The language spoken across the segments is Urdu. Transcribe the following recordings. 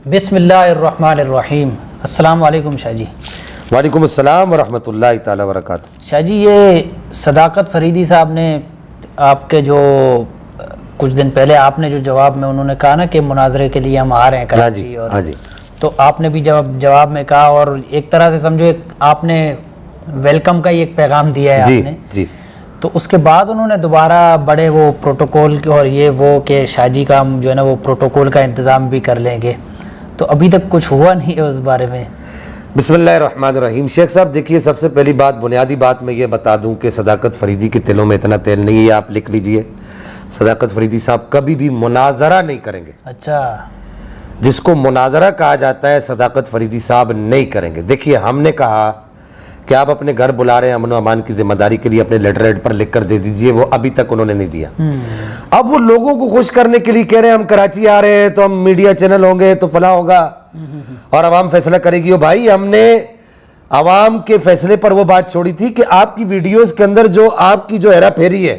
بسم اللہ الرحمن الرحیم۔ السلام علیکم شاہ جی۔ وعلیکم السلام ورحمۃ اللہ تعالی وبرکاتہ۔ شاہ جی، یہ صداقت فریدی صاحب نے آپ کے جو کچھ دن پہلے آپ نے جو جواب میں انہوں نے کہا نا کہ مناظرے کے لیے ہم آ رہے ہیں کراچی، اور تو آپ نے بھی جواب میں کہا، اور ایک طرح سے سمجھو آپ نے ویلکم کا ہی ایک پیغام دیا ہے آپ نے جی۔ تو اس کے بعد انہوں نے دوبارہ بڑے وہ پروٹوکول اور یہ وہ کہ شاہ جی کا ہم جو ہے نا وہ پروٹوکول کا انتظام بھی کر لیں گے، تو ابھی تک کچھ ہوا نہیں ہے اس بارے میں۔ بسم اللہ الرحمن الرحیم۔ شیخ صاحب دیکھیے، سب سے پہلی بات، بنیادی بات میں یہ بتا دوں کہ صداقت فریدی کے دلوں میں اتنا تیل نہیں ہے، آپ لکھ لیجئے، صداقت فریدی صاحب کبھی بھی مناظرہ نہیں کریں گے۔ اچھا، جس کو مناظرہ کہا جاتا ہے صداقت فریدی صاحب نہیں کریں گے۔ دیکھیے، ہم نے کہا کہ آپ اپنے گھر بلا رہے ہیں، امن و امان کی ذمہ داری کے لیے اپنے لیٹر ہیڈ پر لکھ کر دے دیجئے، وہ ابھی تک انہوں نے نہیں دیا۔ اب وہ لوگوں کو خوش کرنے کے لیے کہہ رہے ہیں ہم کراچی آ رہے ہیں تو ہم میڈیا چینل ہوں گے تو فلاں ہوگا اور عوام فیصلہ کرے گی۔ بھائی، ہم نے عوام کے فیصلے پر وہ بات چھوڑی تھی کہ آپ کی ویڈیوز کے اندر جو آپ کی جو ہیرا پھیری ہے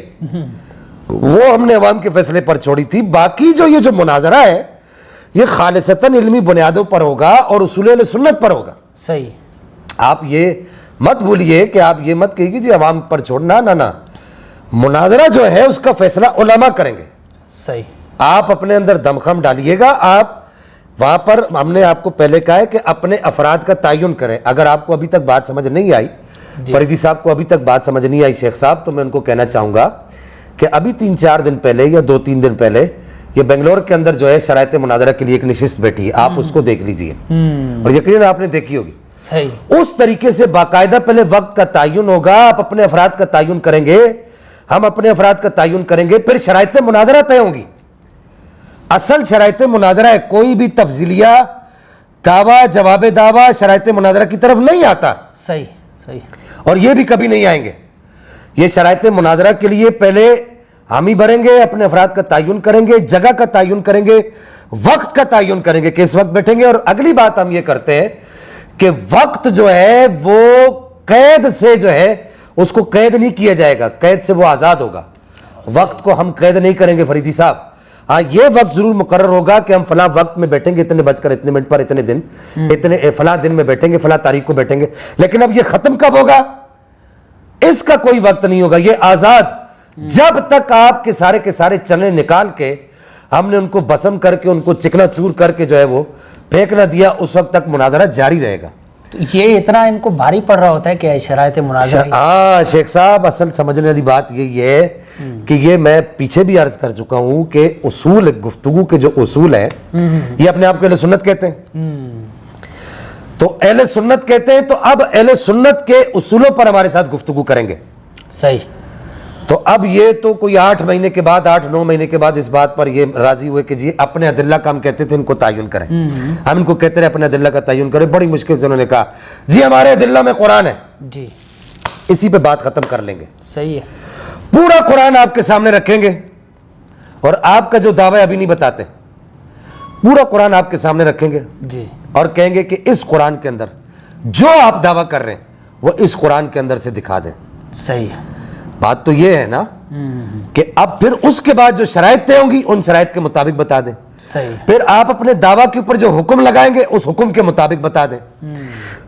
وہ ہم نے عوام کے فیصلے پر چھوڑی تھی۔ باقی جو یہ جو مناظرہ ہے یہ خالصتاً علمی بنیادوں پر ہوگا اور اصول اہل سنت پر ہوگا۔ صحیح، آپ یہ مت بھولیے کہ آپ یہ مت کہیے کہ جی عوام پر چھوڑنا، نہ، مناظرہ جو ہے اس کا فیصلہ علماء کریں گے۔ صحیح، آپ اپنے اندر دمخم ڈالیے گا، آپ وہاں پر ہم نے آپ کو پہلے کہا ہے کہ اپنے افراد کا تعین کریں۔ اگر آپ کو ابھی تک بات سمجھ نہیں آئی، فریدی صاحب کو ابھی تک بات سمجھ نہیں آئی شیخ صاحب، تو میں ان کو کہنا چاہوں گا کہ ابھی 3-4 دن پہلے یا 2-3 دن پہلے یہ بنگلور کے اندر جو ہے شرائط مناظرہ کے لیے ایک نشست بیٹھی ہے، آپ اس کو دیکھ لیجئے اور یقیناً آپ نے دیکھی ہوگی۔ صحیح، اس طریقے سے باقاعدہ پہلے وقت کا تعین ہوگا، آپ اپنے افراد کا تعین کریں گے، ہم اپنے افراد کا تعین کریں گے، پھر شرائط مناظرہ طے ہوں گی۔ اصل شرائط مناظرہ ہے، کوئی بھی تفضیلیہ دعویٰ جواب دعویٰ شرائط مناظرہ کی طرف نہیں آتا۔ صحیح، اور یہ بھی کبھی نہیں آئیں گے۔ یہ شرائط مناظرہ کے لیے پہلے ہم ہی بھریں گے، اپنے افراد کا تعین کریں گے، جگہ کا تعین کریں گے، وقت کا تعین کریں گے کہ اس وقت بیٹھیں گے۔ اور اگلی بات ہم یہ کرتے ہیں کہ وقت جو ہے وہ قید سے جو ہے اس کو قید نہیں کیا جائے گا، قید سے وہ آزاد ہوگا۔ وقت کو ہم قید نہیں کریں گے فریدی صاحب۔ ہاں، یہ وقت ضرور مقرر ہوگا کہ ہم فلاں وقت میں بیٹھیں گے، اتنے بج کر اتنے منٹ پر اتنے دن، اتنے فلاں دن میں بیٹھیں گے، فلاں تاریخ کو بیٹھیں گے، لیکن اب یہ ختم کب ہوگا اس کا کوئی وقت نہیں ہوگا۔ یہ آزاد، جب تک آپ کے سارے چنے نکال کے ہم نے ان کو بسم کر کے ان کو چکنا چور کر کے جو ہے وہ پھینک نہ دیا، اس وقت تک مناظرہ جاری رہے گا۔ تو یہ اتنا ان کو بھاری پڑ رہا ہوتا ہے کہ شرائط مناظرہ۔ ہاں شیخ صاحب، اصل سمجھنے والی بات یہی ہے کہ یہ میں پیچھے بھی عرض کر چکا ہوں کہ اصول گفتگو کے جو اصول ہیں یہ اپنے آپ کو اہل سنت کہتے ہیں، تو اہل سنت کہتے ہیں، تو اب اہل سنت کے اصولوں پر ہمارے ساتھ گفتگو کریں گے۔ صحیح، تو اب یہ تو کوئی 8 مہینے کے بعد 8-9 مہینے کے بعد اس بات پر یہ راضی ہوئے کہ جی اپنے ادلہ کا ہم کہتے تھے ان کو تعین کریں، ہم ان کو کہتے رہے اپنے ادلہ کا تعین کریں۔ بڑی مشکل سے انہوں نے کہا جی ہمارے ادلہ میں قرآن ہے، جی اسی پہ بات ختم کر لیں گے۔ صحیح ہے، پورا قرآن آپ کے سامنے رکھیں گے اور آپ کا جو دعویٰ ابھی نہیں بتاتے، پورا قرآن آپ کے سامنے رکھیں گے جی، اور کہیں گے کہ اس قرآن کے اندر جو آپ دعویٰ کر رہے ہیں وہ اس قرآن کے اندر سے دکھا دیں۔ صحیح ہے، بات تو یہ ہے نا کہ اب پھر اس کے بعد جو شرائط طے ہوں گی ان شرائط کے مطابق بتا دیں۔ صحیح، پھر آپ اپنے دعویٰ کے اوپر جو حکم لگائیں گے اس حکم کے مطابق بتا دیں۔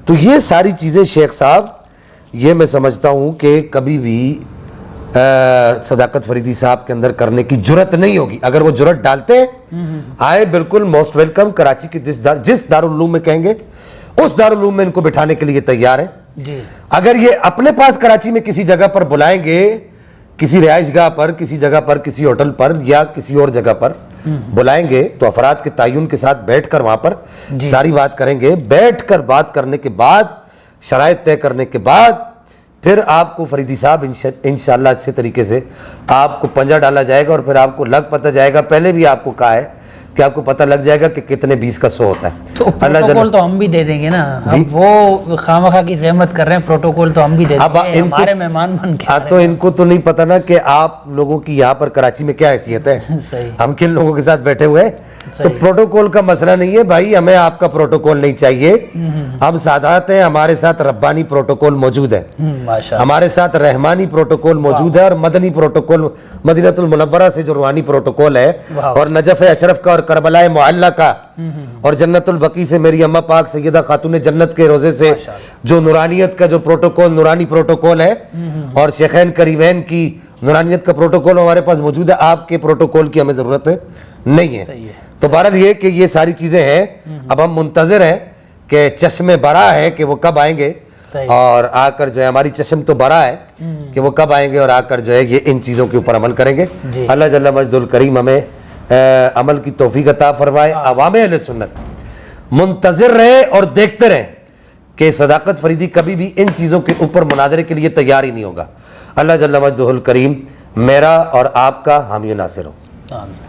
تو یہ ساری چیزیں شیخ صاحب، یہ میں سمجھتا ہوں کہ کبھی بھی صداقت فریدی صاحب کے اندر کرنے کی جرت نہیں ہوگی۔ اگر وہ جرت ڈالتے ہیں آئے، بالکل موسٹ ویلکم، کراچی کی جس دارالعلوم میں کہیں گے اس دارالعلوم میں ان کو بٹھانے کے لیے تیار ہیں جی۔ اگر یہ اپنے پاس کراچی میں کسی جگہ پر بلائیں گے، کسی رہائش گاہ پر، کسی جگہ پر، کسی ہوٹل پر یا کسی اور جگہ پر بلائیں گے تو افراد کے تعین کے ساتھ بیٹھ کر وہاں پر ساری بات کریں گے۔ بیٹھ کر بات کرنے کے بعد، شرائط طے کرنے کے بعد، پھر آپ کو فریدی صاحب انشاءاللہ اچھے طریقے سے آپ کو پنجہ ڈالا جائے گا اور پھر آپ کو لگ پتہ جائے گا۔ پہلے بھی آپ کو کہا ہے کہ آپ کو پتہ لگ جائے گا کہ کتنے 20 کا 100 ہوتا ہے۔ تو پروٹوکول تو ہم بھی دے دیں گے نا، ہم وہ خامخواہ کی زحمت کر رہے ہیں، پروٹوکول تو ہم بھی دے دیں گے، ہمارے مہمان بن کے۔ تو ان کو تو نہیں پتہ نا کہ آپ لوگوں کی یہاں پر کراچی میں کیا حیثیت ہے، ہم کن لوگوں کے ساتھ بیٹھے ہوئے۔ تو پروٹوکول کا مسئلہ نہیں ہے بھائی، ہمیں آپ کا پروٹوکول نہیں چاہیے، ہم سادات ہیں، ہمارے ساتھ ربانی پروٹوکول موجود ہے، ہمارے ساتھ رحمانی پروٹوکول موجود ہے، اور مدنی پروٹوکول، مدینہ المنورہ سے جو روحانی پروٹوکول ہے، اور نجف اشرف کا اور کربلا معلّہ کا اور جنت البقیع سے میری اماں پاک سیدہ خاتون جنت کے روزے سے جو نورانیت کا جو پروٹوکول نورانی پروٹوکول ہے اور شیخین کریمین کی نورانیت کا پروٹوکول ہمارے پاس موجود ہے. آپ کے پروٹوکول کی ہمیں ضرورت نہیں ہے. تو بہرحال یہ کہ یہ ساری چیزیں ہیں. اب ہم منتظر ہیں کہ چشم برا ہے کہ وہ کب آئیں گے اور آ کر جو ہے ہماری چشم تو برا ہے کہ وہ کب آئیں گے اور آ کر جو ہے یہ ان چیزوں کے اوپر عمل کریں گے. اللہ جل مجد الکریم ہمیں عمل کی توفیق عطا فرمائے. عوام اہل سنت منتظر رہے اور دیکھتے رہیں کہ صداقت فریدی کبھی بھی ان چیزوں کے اوپر مناظرے کے لیے تیار ہی نہیں ہوگا. اللہ جل مجدہ الکریم میرا اور آپ کا حامی و ناصر ہو. آمین.